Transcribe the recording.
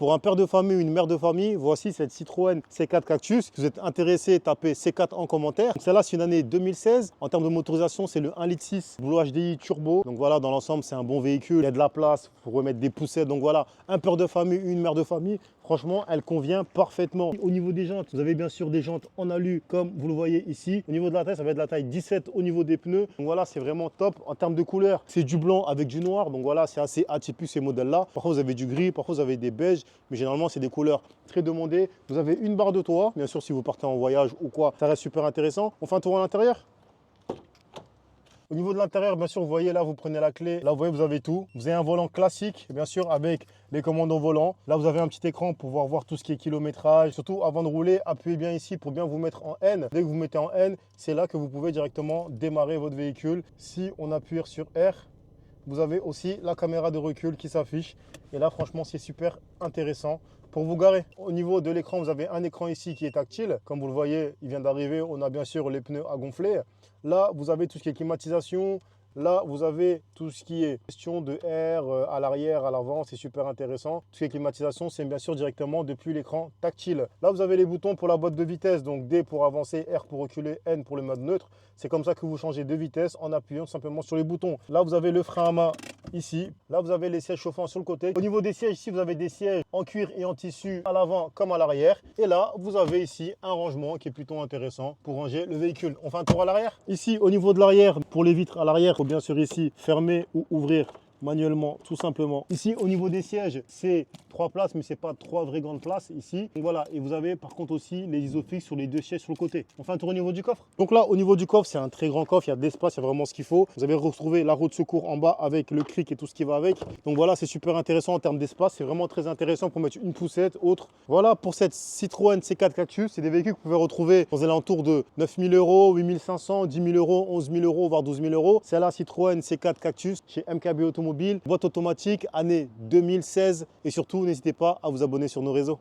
Pour un père de famille ou une mère de famille, voici cette Citroën C4 Cactus. Si vous êtes intéressé, tapez C4 en commentaire. Celle-là, c'est une année 2016. En termes de motorisation, c'est le 1,6 litre Blue HDI turbo. Donc voilà, dans l'ensemble, c'est un bon véhicule. Il y a de la place pour remettre des poussettes. Donc voilà, un père de famille, une mère de famille. Franchement, elle convient parfaitement. Au niveau des jantes, vous avez bien sûr des jantes en alu comme vous le voyez ici. Au niveau de la taille, ça va être la taille 17 au niveau des pneus. Donc voilà, c'est vraiment top. En termes de couleur, c'est du blanc avec du noir. Donc voilà, c'est assez atypique ces modèles-là. Parfois, vous avez du gris, parfois, vous avez des beiges. Mais généralement, c'est des couleurs très demandées. Vous avez une barre de toit. Bien sûr, si vous partez en voyage ou quoi, ça reste super intéressant. On fait un tour à l'intérieur. Au niveau de l'intérieur, bien sûr, vous voyez là, vous prenez la clé. Là, vous voyez, vous avez tout. Vous avez un volant classique, bien sûr, avec les commandes au volant. Là, vous avez un petit écran pour pouvoir voir tout ce qui est kilométrage. Surtout, avant de rouler, appuyez bien ici pour bien vous mettre en N. Dès que vous mettez en N, c'est là que vous pouvez directement démarrer votre véhicule. Si on appuie sur R, vous avez aussi la caméra de recul qui s'affiche. Et là, franchement, c'est super intéressant. Pour vous garer, au niveau de l'écran, vous avez un écran ici qui est tactile. Comme vous le voyez, il vient d'arriver. On a bien sûr les pneus à gonfler. Là, vous avez tout ce qui est climatisation. Là, vous avez tout ce qui est gestion de air à l'arrière, à l'avant. C'est super intéressant. Tout ce qui est climatisation, c'est bien sûr directement depuis l'écran tactile. Là, vous avez les boutons pour la boîte de vitesse. Donc D pour avancer, R pour reculer, N pour le mode neutre. C'est comme ça que vous changez de vitesse en appuyant simplement sur les boutons. Là, vous avez le frein à main ici. Là, vous avez les sièges chauffants sur le côté. Au niveau des sièges, ici, vous avez des sièges en cuir et en tissu à l'avant comme à l'arrière. Et là, vous avez ici un rangement qui est plutôt intéressant pour ranger le véhicule. On fait un tour à l'arrière. Ici, au niveau de l'arrière, pour les vitres à l'arrière, il faut bien sûr ici fermer ou ouvrir manuellement, tout simplement. Ici, au niveau des sièges, c'est 3 places, mais c'est pas 3 vraies grandes places ici. Donc voilà, et vous avez par contre aussi les isofix sur les 2 sièges sur le côté. On fait un tour au niveau du coffre. Donc là, au niveau du coffre, c'est un très grand coffre, il y a de l'espace, il y a vraiment ce qu'il faut. Vous avez retrouvé la roue de secours en bas avec le cric et tout ce qui va avec. Donc voilà, c'est super intéressant en termes d'espace, c'est vraiment très intéressant pour mettre une poussette, autre. Voilà pour cette Citroën C4 Cactus, c'est des véhicules que vous pouvez retrouver aux alentours de 9 000 €, 8 500, 10 000 €, 11 000 €, voire 12 000 €. C'est la Citroën C4 Cactus chez MKB Automobile, boîte automatique, année 2016. Et surtout, n'hésitez pas à vous abonner sur nos réseaux.